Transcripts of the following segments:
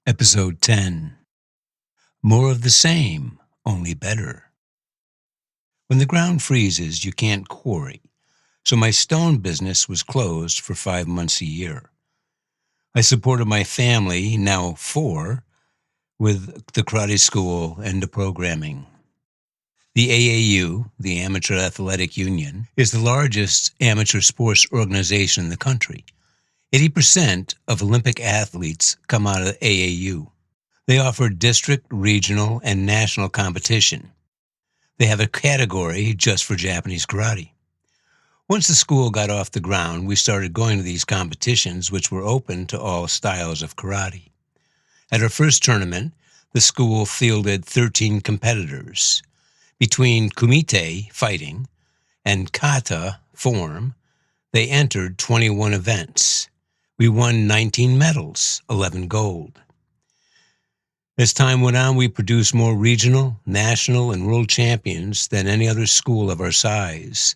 Episode 10. More of the same, only better. When the ground freezes, you can't quarry, so my stone business was closed for 5 months a year. I supported my family, now 4, with the karate school and the programming. The AAU, the Amateur Athletic Union, is the largest amateur sports organization in the country. 80% of Olympic athletes come out of AAU. They offer district, regional, and national competition. They have a category just for Japanese karate. Once the school got off the ground, we started going to these competitions, which were open to all styles of karate. At our first tournament, the school fielded 13 competitors. Between kumite, fighting, and kata, form, they entered 21 events. We won 19 medals, 11 gold. As time went on, we produced more regional, national, and world champions than any other school of our size.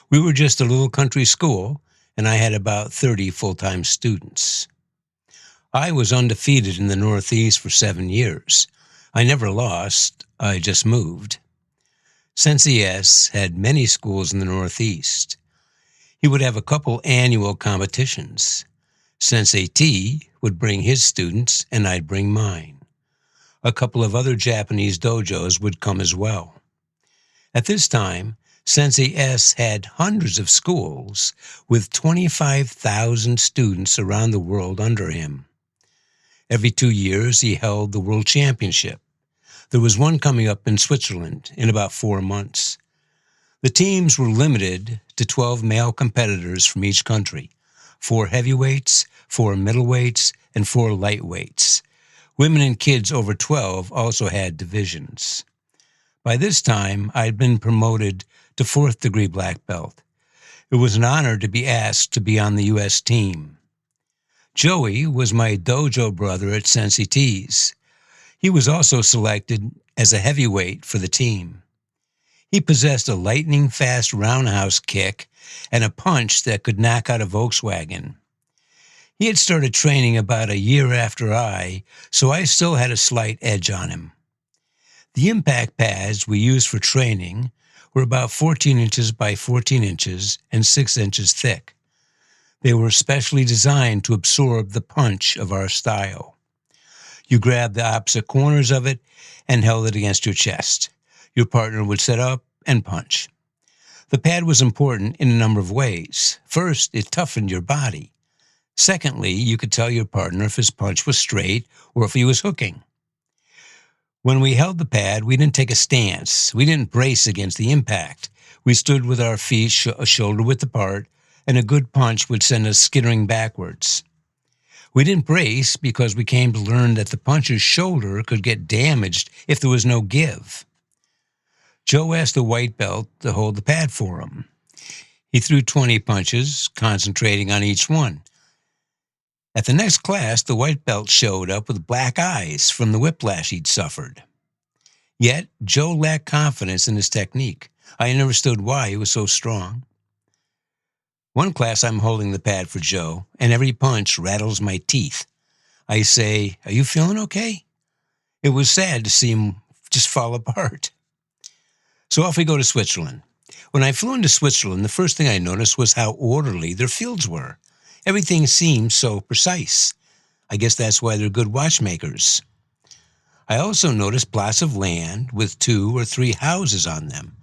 We were just a little country school, and I had about 30 full-time students. I was undefeated in the Northeast for 7 years. I never lost, I just moved. Sensei S had many schools in the Northeast. He would have a couple annual competitions. Sensei T would bring his students, and I'd bring mine. A couple of other Japanese dojos would come as well. At this time, Sensei S had hundreds of schools with 25,000 students around the world under him. Every 2 years, he held the World Championship. There was one coming up in Switzerland in about 4 months. The teams were limited to 12 male competitors from each country, 4 heavyweights, 4 middleweights, and 4 lightweights. Women and kids over 12 also had divisions. By this time, I had been promoted to 4th degree black belt. It was an honor to be asked to be on the U.S. team. Joey was my dojo brother at Sensei T's. He was also selected as a heavyweight for the team. He possessed a lightning-fast roundhouse kick and a punch that could knock out a Volkswagen. He had started training about a year after so I still had a slight edge on him. The impact pads we used for training were about 14 inches by 14 inches and 6 inches thick. They were specially designed to absorb the punch of our style. You grabbed the opposite corners of it and held it against your chest. Your partner would set up and punch. The pad was important in a number of ways. First, it toughened your body. Secondly, you could tell your partner if his punch was straight or if he was hooking. When we held the pad, we didn't take a stance. We didn't brace against the impact. We stood with our feet shoulder-width apart, and a good punch would send us skittering backwards. We didn't brace because we came to learn that the puncher's shoulder could get damaged if there was no give. Joe asked the white belt to hold the pad for him. He threw 20 punches, concentrating on each one. At the next class, the white belt showed up with black eyes from the whiplash he'd suffered. Yet, Joe lacked confidence in his technique. I never understood why he was so strong. One class, I'm holding the pad for Joe, and every punch rattles my teeth. I say, "Are you feeling okay?" It was sad to see him just fall apart. So off we go to Switzerland. When I flew into Switzerland, the first thing I noticed was how orderly their fields were. Everything seemed so precise. I guess that's why they're good watchmakers. I also noticed plots of land with 2 or 3 houses on them.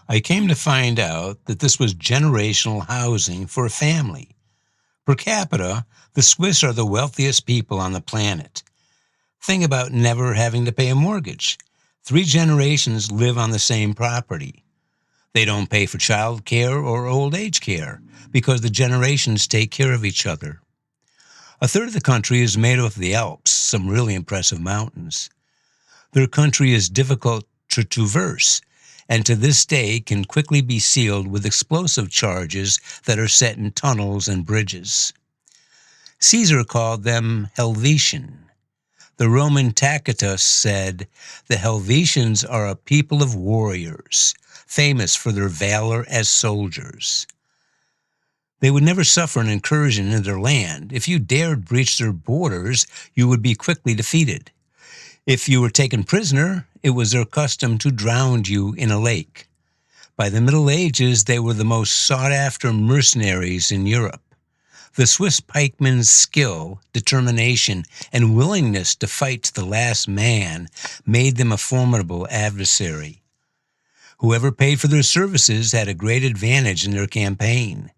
I came to find out that this was generational housing for a family. Per capita, the Swiss are the wealthiest people on the planet. Think about never having to pay a mortgage. 3 generations live on the same property. They don't pay for child care or old age care because the generations take care of each other. A third of the country is made up of the Alps, some really impressive mountains. Their country is difficult to traverse, and to this day can quickly be sealed with explosive charges that are set in tunnels and bridges. Caesar called them Helvetian. The Roman Tacitus said, "The Helvetians are a people of warriors, famous for their valor as soldiers." They would never suffer an incursion into their land. If you dared breach their borders, you would be quickly defeated. If you were taken prisoner, it was their custom to drown you in a lake. By the Middle Ages, they were the most sought-after mercenaries in Europe. The Swiss pikeman's skill, determination, and willingness to fight to the last man made them a formidable adversary. Whoever paid for their services had a great advantage in their campaign.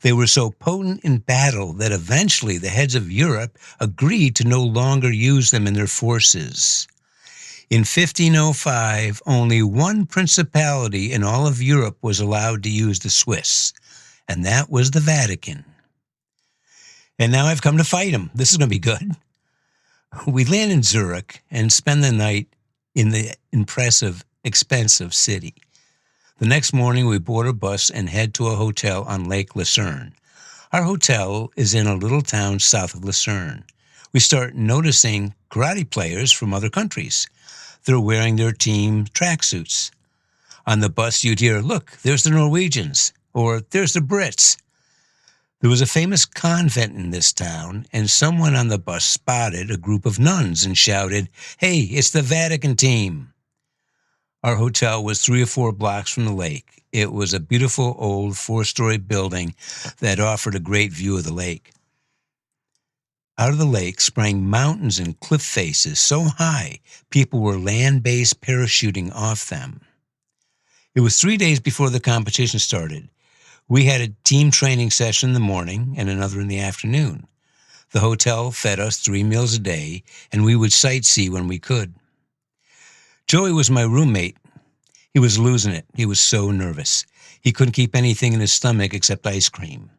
They were so potent in battle that eventually the heads of Europe agreed to no longer use them in their forces. In 1505, only one principality in all of Europe was allowed to use the Swiss, and that was the Vatican. And now I've come to fight him. This is going to be good. We land in Zurich and spend the night in the impressive, expensive city. The next morning, we board a bus and head to a hotel on Lake Lucerne. Our hotel is in a little town south of Lucerne. We start noticing karate players from other countries. They're wearing their team tracksuits. On the bus, you'd hear, "Look, there's the Norwegians," or "There's the Brits." There was a famous convent in this town, and someone on the bus spotted a group of nuns and shouted, "Hey, it's the Vatican team." Our hotel was 3 or 4 blocks from the lake. It was a beautiful old 4-story building that offered a great view of the lake. Out of the lake sprang mountains and cliff faces so high people were land-based parachuting off them. It was 3 days before the competition started. We had a team training session in the morning and another in the afternoon. The hotel fed us 3 meals a day, and we would sightsee when we could. Joey was my roommate. He was losing it. He was so nervous. He couldn't keep anything in his stomach except ice cream.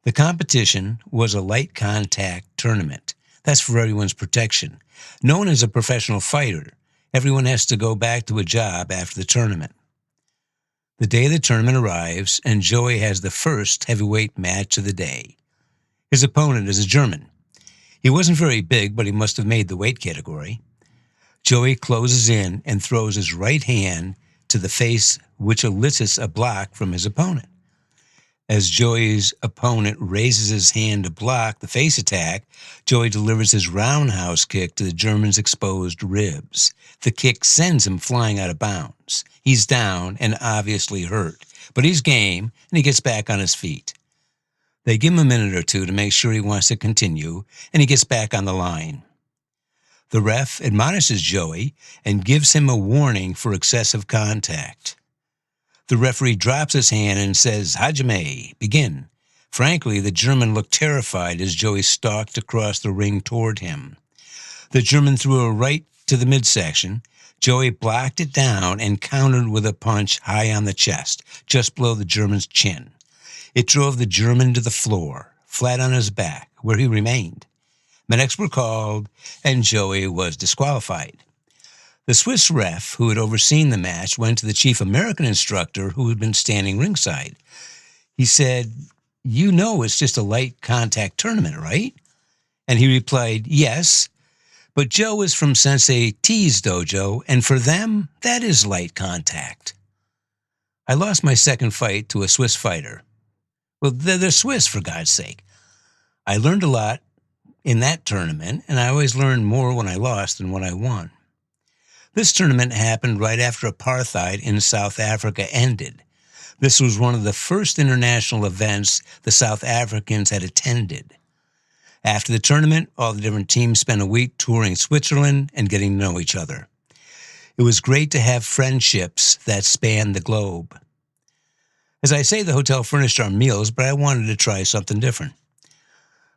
The competition was a light contact tournament. That's for everyone's protection. No one is a professional fighter. Everyone has to go back to a job after the tournament. The day of the tournament arrives, and Joey has the first heavyweight match of the day. His opponent is a German. He wasn't very big, but he must have made the weight category. Joey closes in and throws his right hand to the face, which elicits a block from his opponent. As Joey's opponent raises his hand to block the face attack, Joey delivers his roundhouse kick to the German's exposed ribs. The kick sends him flying out of bounds. He's down and obviously hurt, but he's game and he gets back on his feet. They give him a minute or two to make sure he wants to continue, and he gets back on the line. The ref admonishes Joey and gives him a warning for excessive contact. The referee drops his hand and says, "Hajime, begin." Frankly, the German looked terrified as Joey stalked across the ring toward him. The German threw a right to the midsection. Joey blocked it down and countered with a punch high on the chest, just below the German's chin. It drove the German to the floor, flat on his back, where he remained. Medics were called, and Joey was disqualified. The Swiss ref, who had overseen the match, went to the chief American instructor who had been standing ringside. He said, "You know it's just a light contact tournament, right?" And he replied, "Yes, but Joe is from Sensei T's dojo, and for them, that is light contact." I lost my second fight to a Swiss fighter. Well, they're Swiss, for God's sake. I learned a lot in that tournament, and I always learned more when I lost than when I won. This tournament happened right after apartheid in South Africa ended. This was one of the first international events the South Africans had attended. After the tournament, all the different teams spent a week touring Switzerland and getting to know each other. It was great to have friendships that spanned the globe. As I say, the hotel furnished our meals, but I wanted to try something different.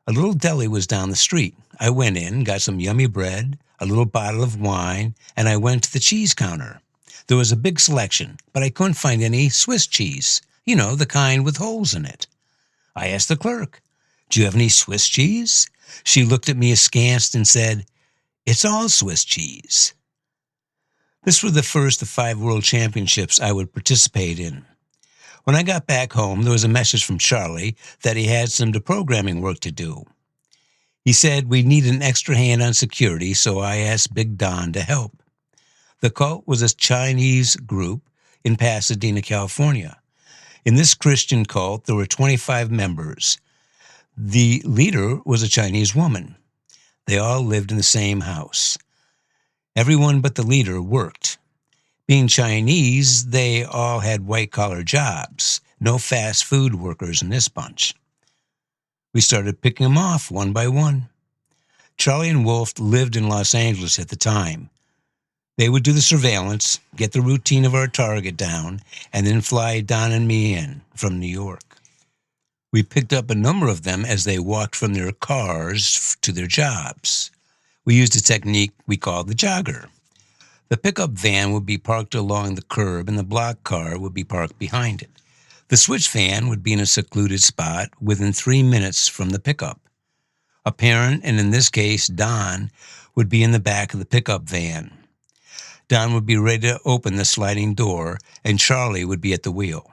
A little deli was down the street. I went in, got some yummy bread, a little bottle of wine, and I went to the cheese counter. There was a big selection, but I couldn't find any Swiss cheese. You know, the kind with holes in it. I asked the clerk, "Do you have any Swiss cheese?" She looked at me askance and said, "It's all Swiss cheese." This was the first of 5 world championships I would participate in. When I got back home, there was a message from Charlie that he had some deprogramming work to do. He said we needed an extra hand on security, so I asked Big Don to help. The cult was a Chinese group in Pasadena, California. In this Christian cult, there were 25 members. The leader was a Chinese woman. They all lived in the same house. Everyone but the leader worked. Being Chinese, they all had white-collar jobs. No fast food workers in this bunch. We started picking them off one by one. Charlie and Wolf lived in Los Angeles at the time. They would do the surveillance, get the routine of our target down, and then fly Don and me in from New York. We picked up a number of them as they walked from their cars to their jobs. We used a technique we called the jogger. The pickup van would be parked along the curb and the block car would be parked behind it. The switch van would be in a secluded spot within 3 minutes from the pickup. A parent, and in this case Don, would be in the back of the pickup van. Don would be ready to open the sliding door, and Charlie would be at the wheel.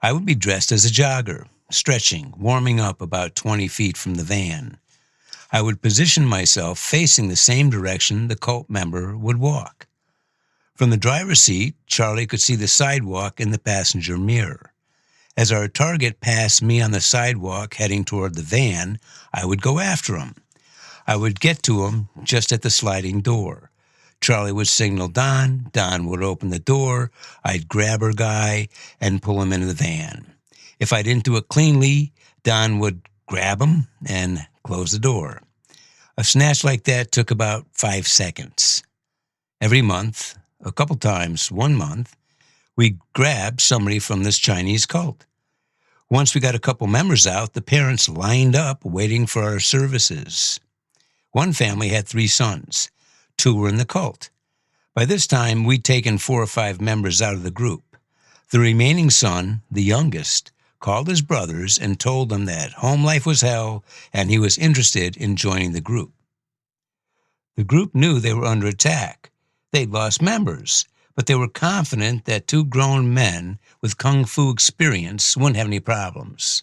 I would be dressed as a jogger, stretching, warming up about 20 feet from the van. I would position myself facing the same direction the cult member would walk. From the driver's seat, Charlie could see the sidewalk in the passenger mirror. As our target passed me on the sidewalk heading toward the van, I would go after him. I would get to him just at the sliding door. Charlie would signal Don. Don would open the door. I'd grab our guy and pull him into the van. If I didn't do it cleanly, Don would grab him and close the door. A snatch like that took about 5 seconds. Every month, a couple times 1 month, we grabbed somebody from this Chinese cult. Once we got a couple members out, the parents lined up waiting for our services. One family had 3 sons. 2 were in the cult. By this time, we'd taken 4 or 5 members out of the group. The remaining son, the youngest, called his brothers and told them that home life was hell and he was interested in joining the group. The group knew they were under attack. They'd lost members, but they were confident that 2 grown men with kung fu experience wouldn't have any problems.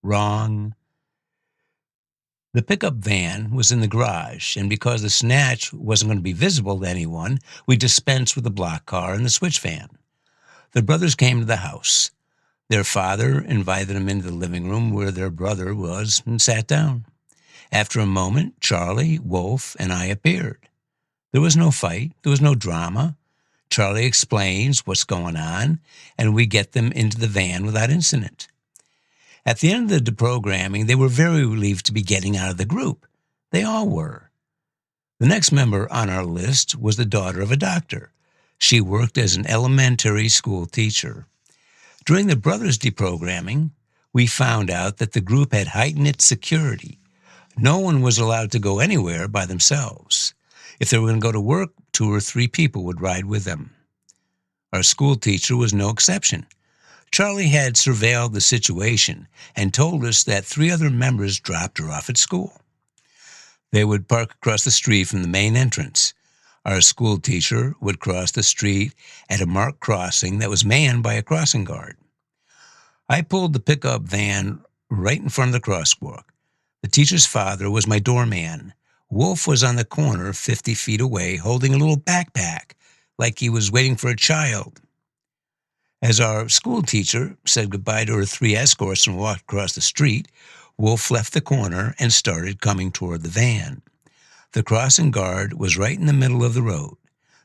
Wrong. The pickup van was in the garage, and because the snatch wasn't going to be visible to anyone, we dispensed with the block car and the switch van. The brothers came to the house. Their father invited them into the living room where their brother was and sat down. After a moment, Charlie, Wolf, and I appeared. There was no fight. There was no drama. Charlie explains what's going on, and we get them into the van without incident. At the end of the deprogramming, they were very relieved to be getting out of the group. They all were. The next member on our list was the daughter of a doctor. She worked as an elementary school teacher. During the brothers' deprogramming, we found out that the group had heightened its security. No one was allowed to go anywhere by themselves. If they were going to go to work, 2 or 3 people would ride with them. Our school teacher was no exception. Charlie had surveilled the situation and told us that 3 other members dropped her off at school. They would park across the street from the main entrance. Our school teacher would cross the street at a marked crossing that was manned by a crossing guard. I pulled the pickup van right in front of the crosswalk. The teacher's father was my doorman. Wolf was on the corner 50 feet away holding a little backpack, like he was waiting for a child. As our school teacher said goodbye to her 3 escorts and walked across the street, Wolf left the corner and started coming toward the van. The crossing guard was right in the middle of the road.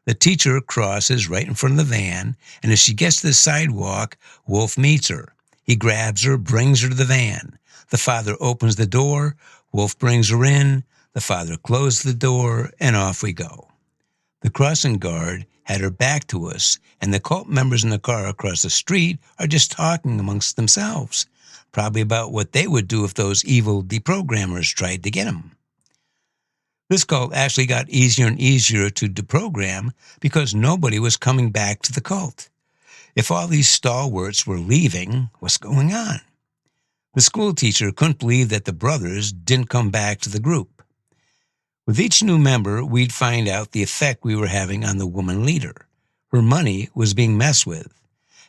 The teacher crosses right in front of the van, and as she gets to the sidewalk, Wolf meets her. He grabs her, brings her to the van. The father opens the door. Wolf brings her in. The father closes the door, and off we go. The crossing guard had her back to us, and the cult members in the car across the street are just talking amongst themselves, probably about what they would do if those evil deprogrammers tried to get them. This cult actually got easier and easier to deprogram because nobody was coming back to the cult. If all these stalwarts were leaving, what's going on? The school teacher couldn't believe that the brothers didn't come back to the group. With each new member, we'd find out the effect we were having on the woman leader. Her money was being messed with,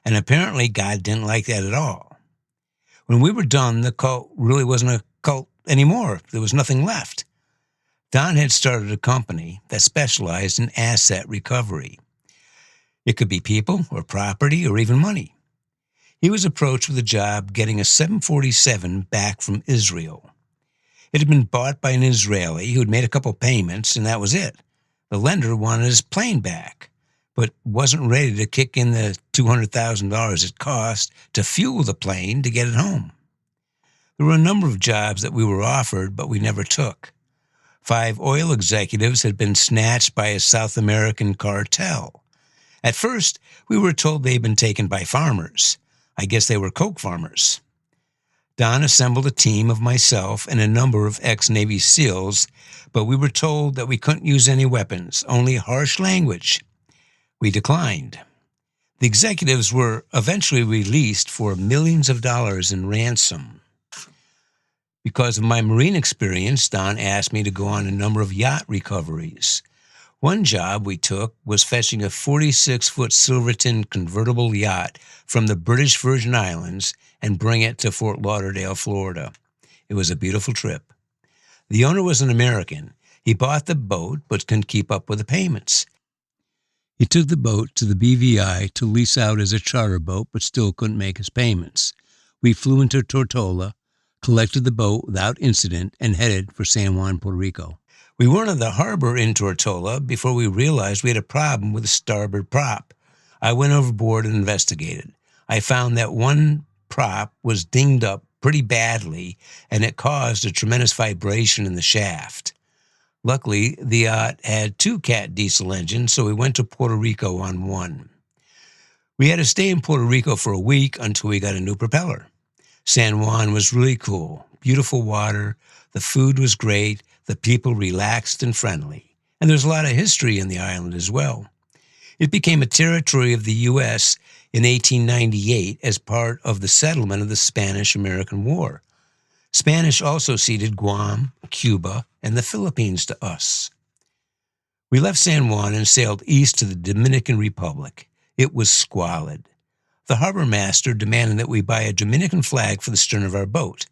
and apparently God didn't like that at all. When we were done, the cult really wasn't a cult anymore. There was nothing left. Don had started a company that specialized in asset recovery. It could be people or property or even money. He was approached with a job getting a 747 back from Israel. It had been bought by an Israeli who had made a couple payments, and that was it. The lender wanted his plane back, but wasn't ready to kick in the $200,000 it cost to fuel the plane to get it home. There were a number of jobs that we were offered, but we never took. 5 oil executives had been snatched by a South American cartel. At first, we were told they'd been taken by farmers. I guess they were coke farmers. Don assembled a team of myself and a number of ex-Navy SEALs, but we were told that we couldn't use any weapons, only harsh language. We declined. The executives were eventually released for millions of dollars in ransom. Because of my Marine experience, Don asked me to go on a number of yacht recoveries. One job we took was fetching a 46-foot Silverton convertible yacht from the British Virgin Islands and bring it to Fort Lauderdale, Florida. It was a beautiful trip. The owner was an American. He bought the boat but couldn't keep up with the payments. He took the boat to the BVI to lease out as a charter boat but still couldn't make his payments. We flew into Tortola, collected the boat without incident, and headed for San Juan, Puerto Rico. We weren't in the harbor in Tortola before we realized we had a problem with the starboard prop. I went overboard and investigated. I found that one prop was dinged up pretty badly, and it caused a tremendous vibration in the shaft. Luckily, the yacht had 2 Cat diesel engines, so we went to Puerto Rico on one. We had to stay in Puerto Rico for a week until we got a new propeller. San Juan was really cool. Beautiful water, the food was great, the people relaxed and friendly. And there's a lot of history in the island as well. It became a territory of the U.S. in 1898 as part of the settlement of the Spanish-American War. Spanish also ceded Guam, Cuba, and the Philippines to us. We left San Juan and sailed east to the Dominican Republic. It was squalid. The harbor master demanded that we buy a Dominican flag for the stern of our boat.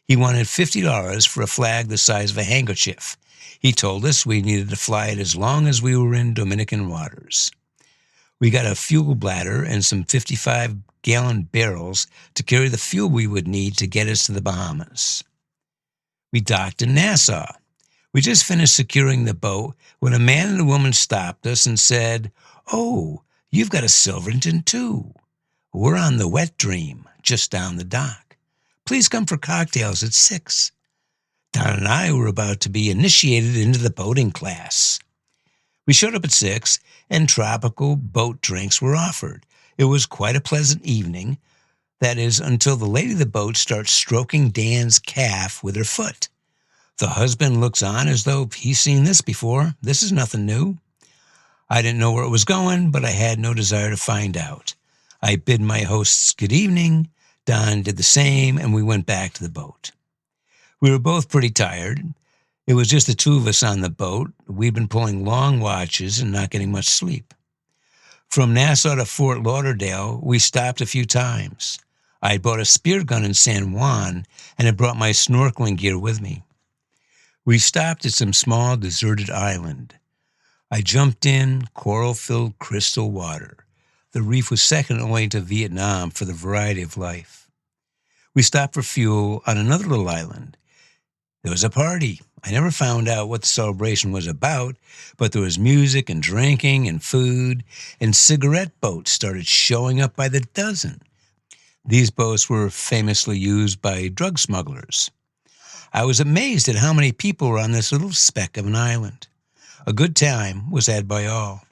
He wanted $50 for a flag the size of a handkerchief. He told us we needed to fly it as long as we were in Dominican waters. We got a fuel bladder and some 55-gallon barrels to carry the fuel we would need to get us to the Bahamas. We docked in Nassau. We just finished securing the boat when a man and a woman stopped us and said, "Oh, you've got a Silverton too. We're on the Wet Dream, just down the dock. Please come for cocktails at 6. Don and I were about to be initiated into the boating class. We showed up at 6, and tropical boat drinks were offered. It was quite a pleasant evening. That is, until the lady of the boat starts stroking Dan's calf with her foot. The husband looks on as though he's seen this before. This is nothing new. I didn't know where it was going, but I had no desire to find out. I bid my hosts good evening. Don did the same, and we went back to the boat. We were both pretty tired. It was just the 2 of us on the boat. We'd been pulling long watches and not getting much sleep. From Nassau to Fort Lauderdale, we stopped a few times. I had bought a spear gun in San Juan and had brought my snorkeling gear with me. We stopped at some small deserted island. I jumped in coral-filled crystal water. The reef was second only to Vietnam for the variety of life. We stopped for fuel on another little island. There was a party. I never found out what the celebration was about, but there was music and drinking and food, and cigarette boats started showing up by the dozen. These boats were famously used by drug smugglers. I was amazed at how many people were on this little speck of an island. A good time was had by all.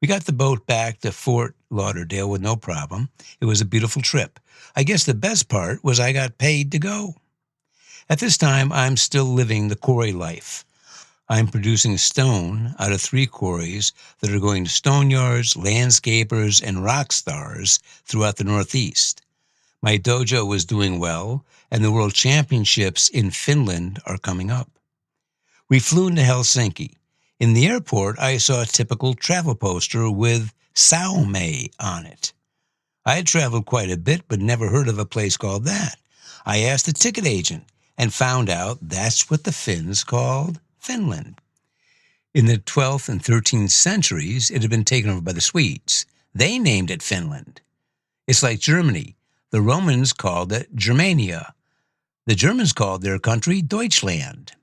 We got the boat back to Fort Lauderdale with no problem. It was a beautiful trip. I guess the best part was I got paid to go. At this time, I'm still living the quarry life. I'm producing stone out of 3 quarries that are going to stone yards, landscapers, and rock stars throughout the Northeast. My dojo was doing well, and the World Championships in Finland are coming up. We flew into Helsinki. In the airport, I saw a typical travel poster with Saume on it. I had traveled quite a bit, but never heard of a place called that. I asked the ticket agent and found out that's what the Finns called Finland. In the 12th and 13th centuries, it had been taken over by the Swedes. They named it Finland. It's like Germany. The Romans called it Germania. The Germans called their country Deutschland.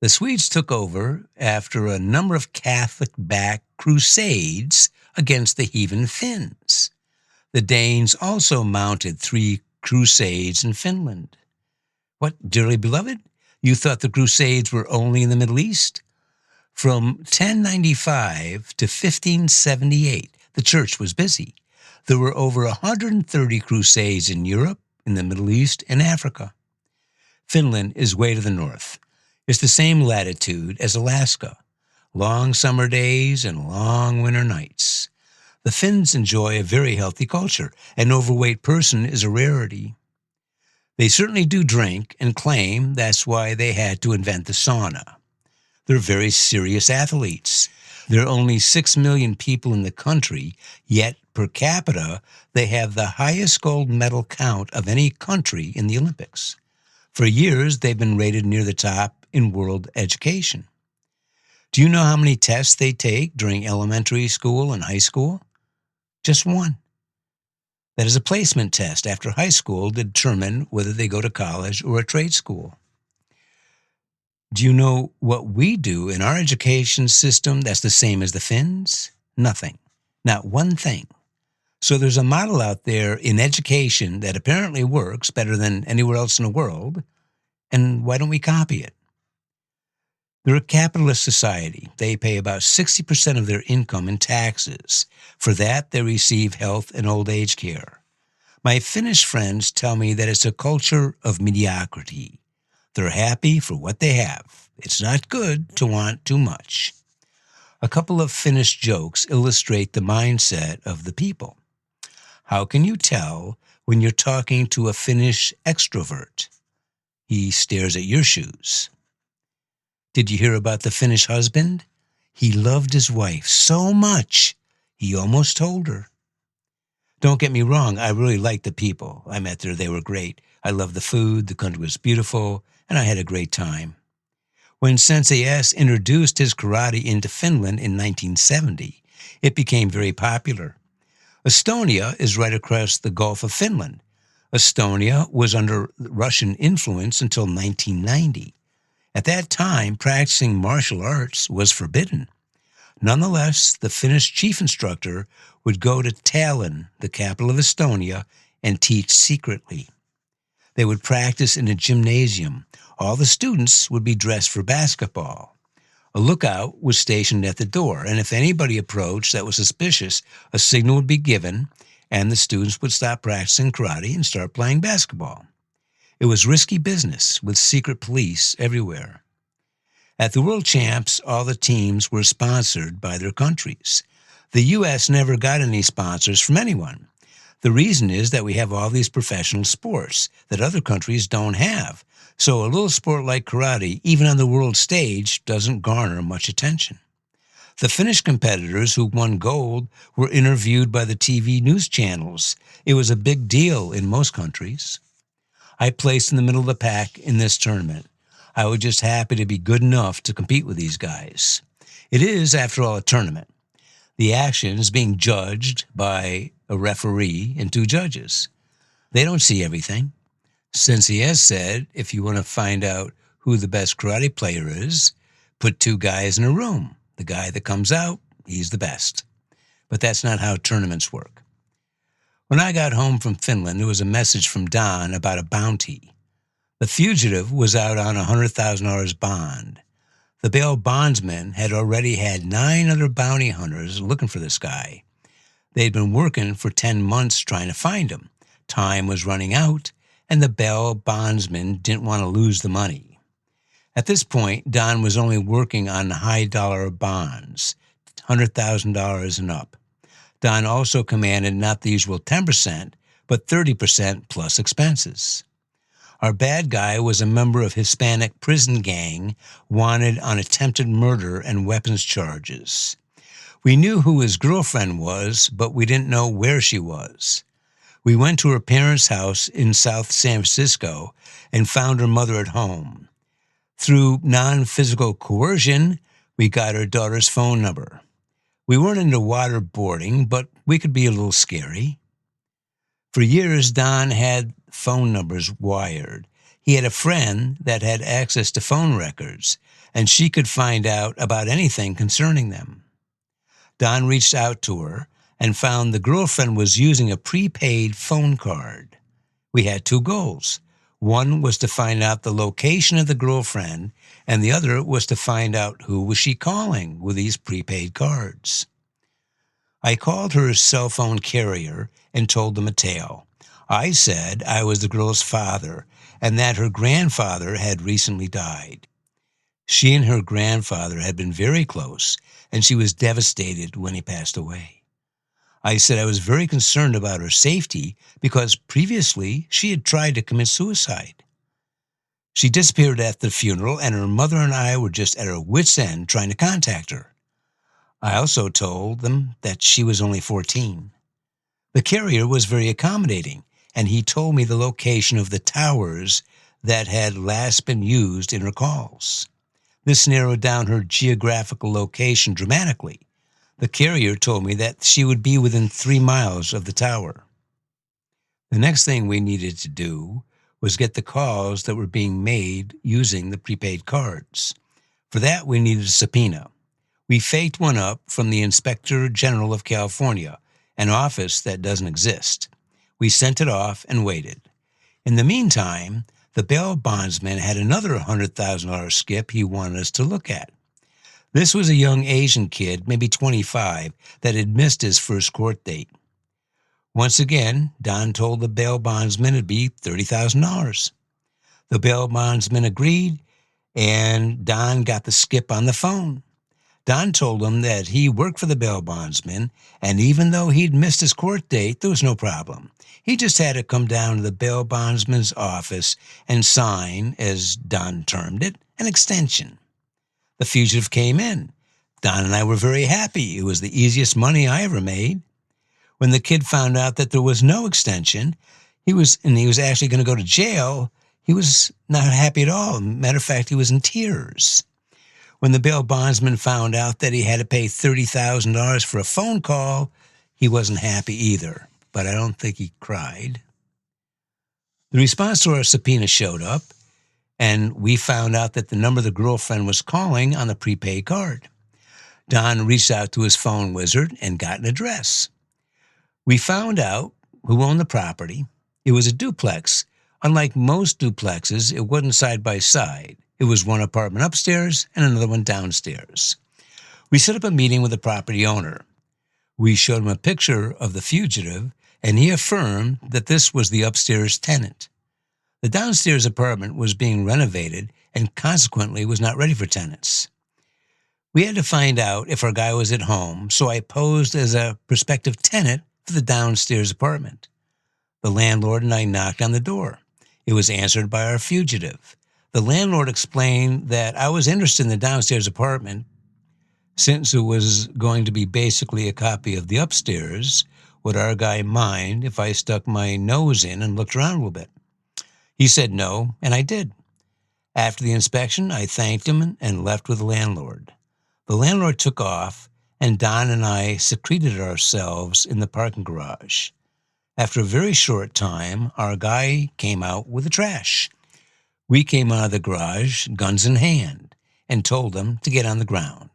The Swedes took over after a number of Catholic-backed crusades against the heathen Finns. The Danes also mounted 3 crusades in Finland. What, dearly beloved? You thought the crusades were only in the Middle East? From 1095 to 1578, the church was busy. There were over 130 crusades in Europe, in the Middle East, and Africa. Finland is way to the north. It's the same latitude as Alaska. Long summer days and long winter nights. The Finns enjoy a very healthy culture. An overweight person is a rarity. They certainly do drink and claim that's why they had to invent the sauna. They're very serious athletes. There are only 6 million people in the country, yet per capita, they have the highest gold medal count of any country in the Olympics. For years, they've been rated near the top in world education. Do you know how many tests they take during elementary school and high school? Just one. That is a placement test after high school to determine whether they go to college or a trade school. Do you know what we do in our education system that's the same as the Finns? Nothing. Not one thing. So there's a model out there in education that apparently works better than anywhere else in the world, and why don't we copy it? They're a capitalist society. They pay about 60% of their income in taxes. For that, they receive health and old age care. My Finnish friends tell me that it's a culture of mediocrity. They're happy for what they have. It's not good to want too much. A couple of Finnish jokes illustrate the mindset of the people. How can you tell when you're talking to a Finnish extrovert? He stares at your shoes. Did you hear about the Finnish husband? He loved his wife so much, he almost told her. Don't get me wrong, I really liked the people. I met there, they were great. I loved the food, the country was beautiful, and I had a great time. When Sensei S introduced his karate into Finland in 1970, it became very popular. Estonia is right across the Gulf of Finland. Estonia was under Russian influence until 1990. At that time, practicing martial arts was forbidden. Nonetheless, the Finnish chief instructor would go to Tallinn, the capital of Estonia, and teach secretly. They would practice in a gymnasium. All the students would be dressed for basketball. A lookout was stationed at the door, and if anybody approached that was suspicious, a signal would be given, and the students would stop practicing karate and start playing basketball. It was risky business with secret police everywhere. At the World Champs, all the teams were sponsored by their countries. The U.S. never got any sponsors from anyone. The reason is that we have all these professional sports that other countries don't have. So a little sport like karate, even on the world stage, doesn't garner much attention. The Finnish competitors who won gold were interviewed by the TV news channels. It was a big deal in most countries. I placed in the middle of the pack in this tournament. I was just happy to be good enough to compete with these guys. It is, after all, a tournament. The action is being judged by a referee and 2 judges. They don't see everything. Sensei S said, if you want to find out who the best karate player is, put 2 guys in a room. The guy that comes out, he's the best. But that's not how tournaments work. When I got home from Finland, there was a message from Don about a bounty. The fugitive was out on a $100,000 bond. The bail bondsman had already had 9 other bounty hunters looking for this guy. They'd been working for 10 months trying to find him. Time was running out, and the bail bondsman didn't want to lose the money. At this point, Don was only working on high-dollar bonds, $100,000 and up. Don also commanded not the usual 10%, but 30% plus expenses. Our bad guy was a member of Hispanic prison gang, wanted on attempted murder and weapons charges. We knew who his girlfriend was, but we didn't know where she was. We went to her parents' house in South San Francisco and found her mother at home. Through non-physical coercion, we got her daughter's phone number. We weren't into waterboarding, but we could be a little scary. For years, Don had phone numbers wired. He had a friend that had access to phone records, and she could find out about anything concerning them. Don reached out to her and found the girlfriend was using a prepaid phone card. We had two goals. One was to find out the location of the girlfriend, and the other was to find out who was she calling with these prepaid cards. I called her cell phone carrier and told them a tale. I said I was the girl's father and that her grandfather had recently died. She and her grandfather had been very close, and she was devastated when he passed away. I said I was very concerned about her safety because previously she had tried to commit suicide. She disappeared at the funeral, and her mother and I were just at our wits' end trying to contact her. I also told them that she was only 14. The carrier was very accommodating, and he told me the location of the towers that had last been used in her calls. This narrowed down her geographical location dramatically. The carrier told me that she would be within 3 miles of the tower. The next thing we needed to do was get the calls that were being made using the prepaid cards. For that, we needed a subpoena. We faked one up from the Inspector General of California, an office that doesn't exist. We sent it off and waited. In the meantime, the bail bondsman had another $100,000 skip he wanted us to look at. This was a young Asian kid, maybe 25, that had missed his first court date. Once again, Don told the bail bondsman it'd be $30,000. The bail bondsman agreed, and Don got the skip on the phone. Don told him that he worked for the bail bondsman, and even though he'd missed his court date, there was no problem. He just had to come down to the bail bondsman's office and sign, as Don termed it, an extension. The fugitive came in. Don and I were very happy. It was the easiest money I ever made. When the kid found out that there was no extension, he was actually going to go to jail, he was not happy at all. Matter of fact, he was in tears. When the bail bondsman found out that he had to pay $30,000 for a phone call, he wasn't happy either, but I don't think he cried. The response to our subpoena showed up, and we found out that the number the girlfriend was calling on the prepaid card. Don reached out to his phone wizard and got an address. We found out who owned the property. It was a duplex. Unlike most duplexes, it wasn't side by side. It was one apartment upstairs and another one downstairs. We set up a meeting with the property owner. We showed him a picture of the fugitive, and he affirmed that this was the upstairs tenant. The downstairs apartment was being renovated and consequently was not ready for tenants. We had to find out if our guy was at home, so I posed as a prospective tenant for the downstairs apartment. The landlord and I knocked on the door. It was answered by our fugitive. The landlord explained that I was interested in the downstairs apartment since it was going to be basically a copy of the upstairs. Would our guy mind if I stuck my nose in and looked around a little bit? He said no, and I did. After the inspection, I thanked him and left with the landlord. The landlord took off, and Don and I secreted ourselves in the parking garage. After a very short time, our guy came out with the trash. We came out of the garage, guns in hand, and told him to get on the ground.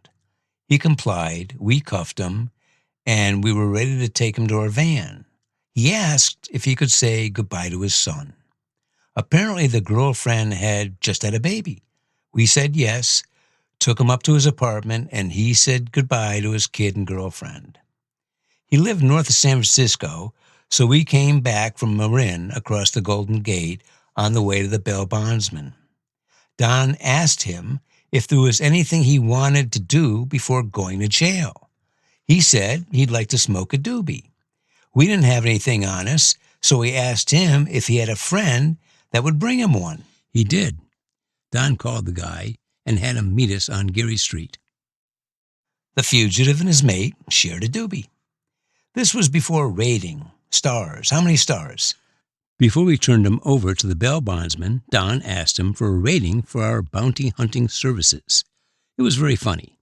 He complied, we cuffed him, and we were ready to take him to our van. He asked if he could say goodbye to his son. Apparently, the girlfriend had just had a baby. We said yes, took him up to his apartment, and he said goodbye to his kid and girlfriend. He lived north of San Francisco, so we came back from Marin across the Golden Gate on the way to the bail bondsman. Don asked him if there was anything he wanted to do before going to jail. He said he'd like to smoke a doobie. We didn't have anything on us, so we asked him if he had a friend that would bring him one. He did. Don called the guy and had him meet us on Geary Street. The fugitive and his mate shared a doobie. This was before rating. Stars. How many stars? Before we turned him over to the bail bondsman, Don asked him for a rating for our bounty hunting services. It was very funny.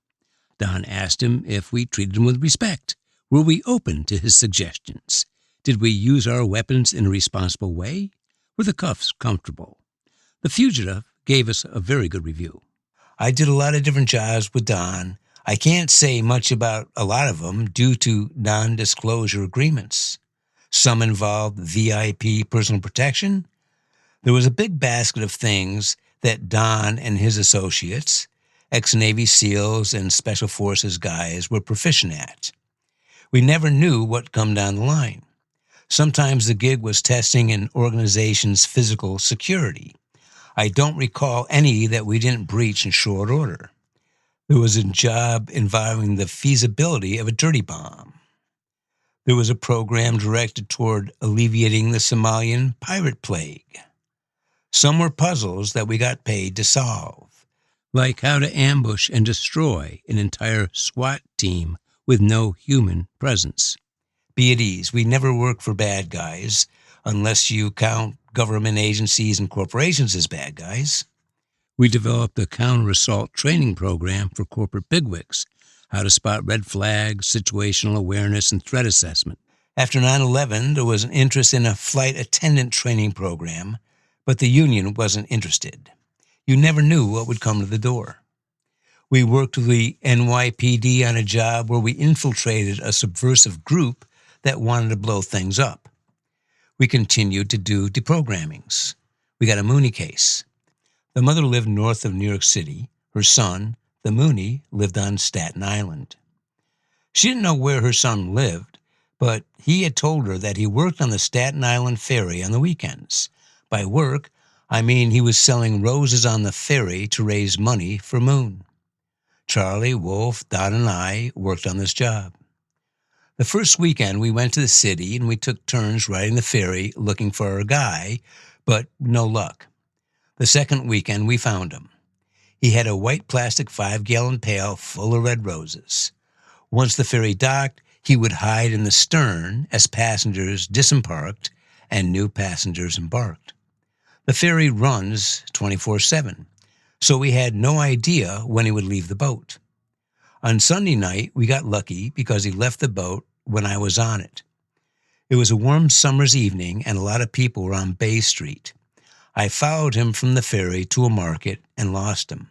Don asked him if we treated him with respect. Were we open to his suggestions? Did we use our weapons in a responsible way? Were the cuffs comfortable? The fugitive gave us a very good review. I did a lot of different jobs with Don. I can't say much about a lot of them due to non-disclosure agreements. Some involved VIP personal protection. There was a big basket of things that Don and his associates, ex-Navy SEALs and Special Forces guys, were proficient at. We never knew what come down the line. Sometimes the gig was testing an organization's physical security. I don't recall any that we didn't breach in short order. There was a job involving the feasibility of a dirty bomb. There was a program directed toward alleviating the Somalian pirate plague. Some were puzzles that we got paid to solve, like how to ambush and destroy an entire SWAT team with no human presence. Be at ease, we never worked for bad guys, unless you count government agencies and corporations as bad guys. We developed a counter-assault training program for corporate bigwigs, how to spot red flags, situational awareness, and threat assessment. After 9/11, there was an interest in a flight attendant training program, but the union wasn't interested. You never knew what would come to the door. We worked with the NYPD on a job where we infiltrated a subversive group that wanted to blow things up. We continued to do deprogrammings. We got a Mooney case. The mother lived north of New York City. Her son, the Mooney, lived on Staten Island. She didn't know where her son lived, but he had told her that he worked on the Staten Island ferry on the weekends. By work, I mean he was selling roses on the ferry to raise money for Moon. Charlie, Wolf, Don, and I worked on this job. The first weekend, we went to the city and we took turns riding the ferry looking for our guy, but no luck. The second weekend, we found him. He had a white plastic 5-gallon pail full of red roses. Once the ferry docked, he would hide in the stern as passengers disembarked and new passengers embarked. The ferry runs 24/7, so we had no idea when he would leave the boat. On Sunday night, we got lucky because he left the boat when I was on it. It was a warm summer's evening and a lot of people were on Bay Street. I followed him from the ferry to a market and lost him.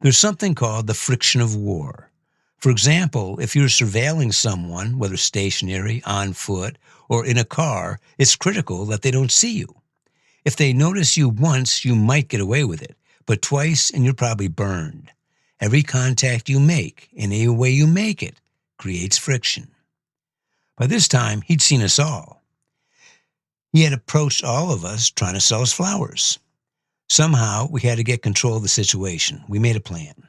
There's something called the friction of war. For example, if you're surveilling someone, whether stationary, on foot, or in a car, it's critical that they don't see you. If they notice you once, you might get away with it, but twice and you're probably burned. Every contact you make, in any way you make it, creates friction. By this time, he'd seen us all. He had approached all of us trying to sell us flowers. Somehow, we had to get control of the situation. We made a plan.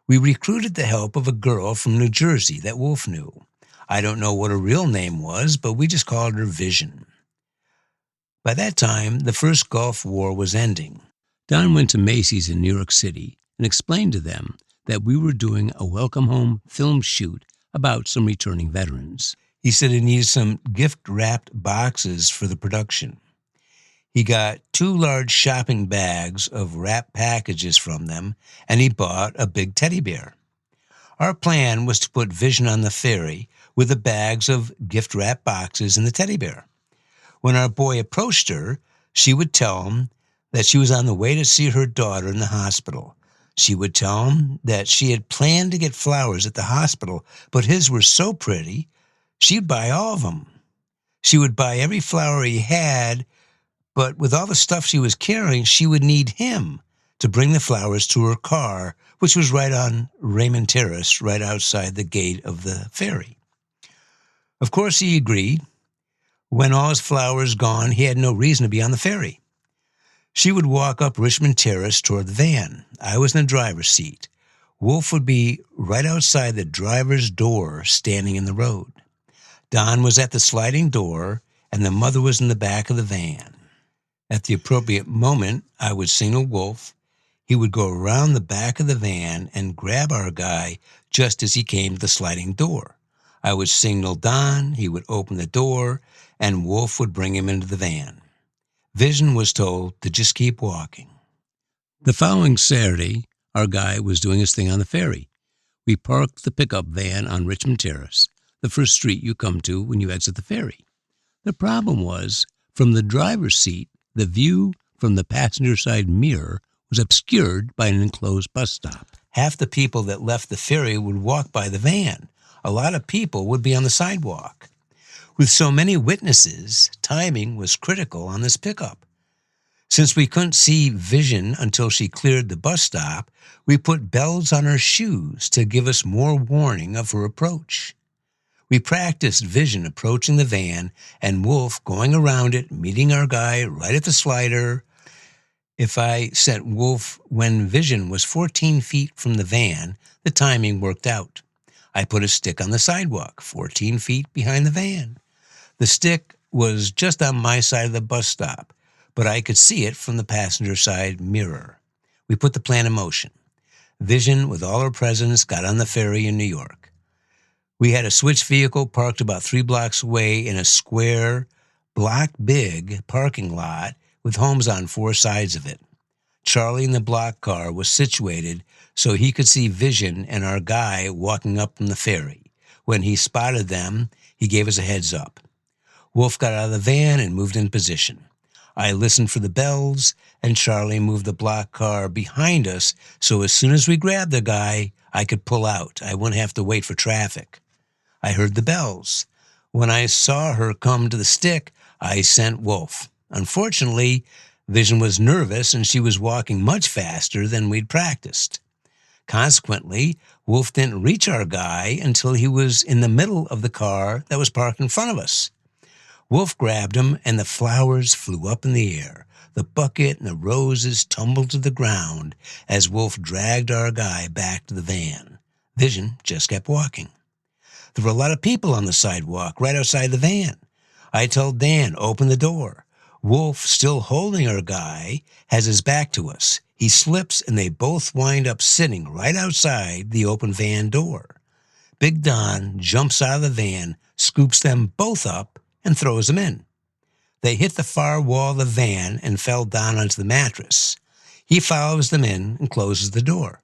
We recruited the help of a girl from New Jersey that Wolf knew. I don't know what her real name was, but we just called her Vision. By that time, the first Gulf War was ending. Don went to Macy's in New York City and explained to them that we were doing a welcome home film shoot about some returning veterans. He said he needed some gift-wrapped boxes for the production. He got 2 large shopping bags of wrapped packages from them, and he bought a big teddy bear. Our plan was to put Vision on the ferry with the bags of gift-wrapped boxes and the teddy bear. When our boy approached her, she would tell him that she was on the way to see her daughter in the hospital. She would tell him that she had planned to get flowers at the hospital, but his were so pretty, she'd buy all of them. She would buy every flower he had, but with all the stuff she was carrying, she would need him to bring the flowers to her car, which was right on Raymond Terrace, right outside the gate of the ferry. Of course, he agreed. When all his flowers gone, he had no reason to be on the ferry. She would walk up Richmond Terrace toward the van. I was in the driver's seat. Wolf would be right outside the driver's door, standing in the road. Don was at the sliding door, and the mother was in the back of the van. At the appropriate moment, I would signal Wolf. He would go around the back of the van and grab our guy just as he came to the sliding door. I would signal Don, he would open the door, and Wolf would bring him into the van. Vision was told to just keep walking. The following Saturday, our guy was doing his thing on the ferry. We parked the pickup van on Richmond Terrace, the first street you come to when you exit the ferry. The problem was, from the driver's seat, the view from the passenger side mirror was obscured by an enclosed bus stop. Half the people that left the ferry would walk by the van. A lot of people would be on the sidewalk. With so many witnesses, timing was critical on this pickup. Since we couldn't see Vision until she cleared the bus stop, we put bells on her shoes to give us more warning of her approach. We practiced Vision approaching the van and Wolf going around it, meeting our guy right at the slider. If I sent Wolf when Vision was 14 feet from the van, the timing worked out. I put a stick on the sidewalk, 14 feet behind the van. The stick was just on my side of the bus stop, but I could see it from the passenger side mirror. We put the plan in motion. Vision, with all her presents, got on the ferry in New York. We had a switch vehicle parked about 3 blocks away in a square, block-big parking lot with homes on 4 sides of it. Charlie in the block car was situated so he could see Vision and our guy walking up from the ferry. When he spotted them, he gave us a heads up. Wolf got out of the van and moved in position. I listened for the bells, and Charlie moved the block car behind us so as soon as we grabbed the guy, I could pull out. I wouldn't have to wait for traffic. I heard the bells. When I saw her come to the stick, I sent Wolf. Unfortunately, Vision was nervous and she was walking much faster than we'd practiced. Consequently, Wolf didn't reach our guy until he was in the middle of the car that was parked in front of us. Wolf grabbed him and the flowers flew up in the air. The bucket and the roses tumbled to the ground as Wolf dragged our guy back to the van. Vision just kept walking. There were a lot of people on the sidewalk right outside the van. I told Dan, open the door. Wolf, still holding our guy, has his back to us. He slips and they both wind up sitting right outside the open van door. Big Don jumps out of the van, scoops them both up, and throws them in. They hit the far wall of the van and fell down onto the mattress. He follows them in and closes the door.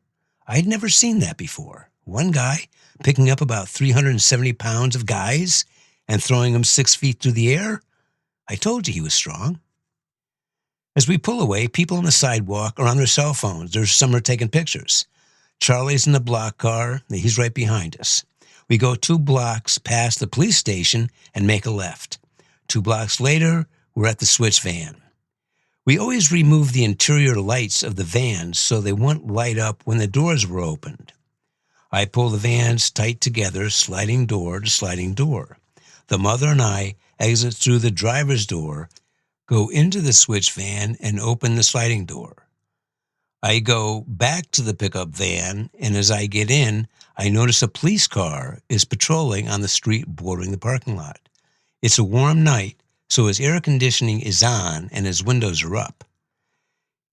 I'd never seen that before. One guy picking up about 370 pounds of guys and throwing them 6 feet through the air. I told you he was strong. As we pull away, people on the sidewalk are on their cell phones. Some are taking pictures. Charlie's in the block car. He's right behind us. We go 2 blocks past the police station and make a left. 2 blocks later, we're at the switch van. We always remove the interior lights of the vans so they wouldn't light up when the doors were opened. I pull the vans tight together, sliding door to sliding door. The mother and I exit through the driver's door, go into the switch van, and open the sliding door. I go back to the pickup van, and as I get in, I notice a police car is patrolling on the street bordering the parking lot. It's a warm night, so his air conditioning is on and his windows are up.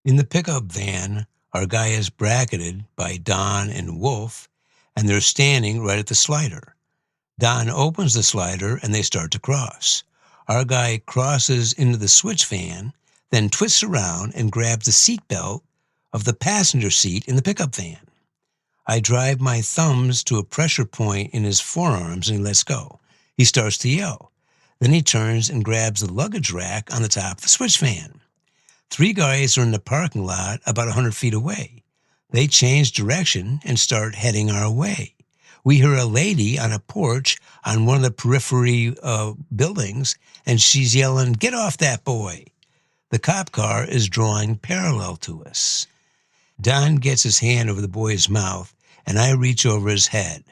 In the pickup van, our guy is bracketed by Don and Wolf, and they're standing right at the slider. Don opens the slider and they start to cross. Our guy crosses into the switch van, then twists around and grabs the seatbelt of the passenger seat in the pickup van. I drive my thumbs to a pressure point in his forearms and he lets go. He starts to yell. Then he turns and grabs the luggage rack on the top of the switch van. 3 guys are in the parking lot about 100 feet away. They change direction and start heading our way. We hear a lady on a porch on one of the periphery buildings, and she's yelling, "Get off that boy!" The cop car is drawing parallel to us. Don gets his hand over the boy's mouth, and I reach over his head.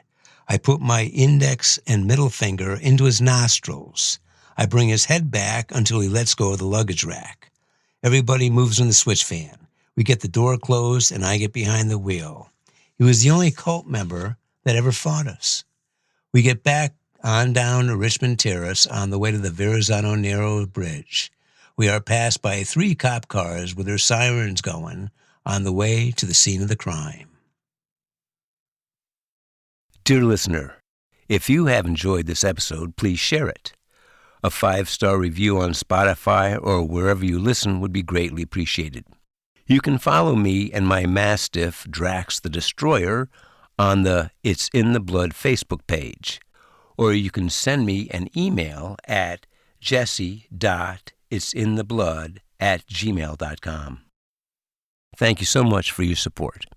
I put my index and middle finger into his nostrils. I bring his head back until he lets go of the luggage rack. Everybody moves in the switch van. We get the door closed, and I get behind the wheel. He was the only cult member that ever fought us. We get back on down to Richmond Terrace on the way to the Verrazano Narrow Bridge. We are passed by 3 cop cars with their sirens going on the way to the scene of the crime. Dear listener, if you have enjoyed this episode, please share it. A 5-star review on Spotify or wherever you listen would be greatly appreciated. You can follow me and my Mastiff, Drax the Destroyer, on the It's in the Blood Facebook page, or you can send me an email at jesse.it'sintheblood@gmail.com. Thank you so much for your support.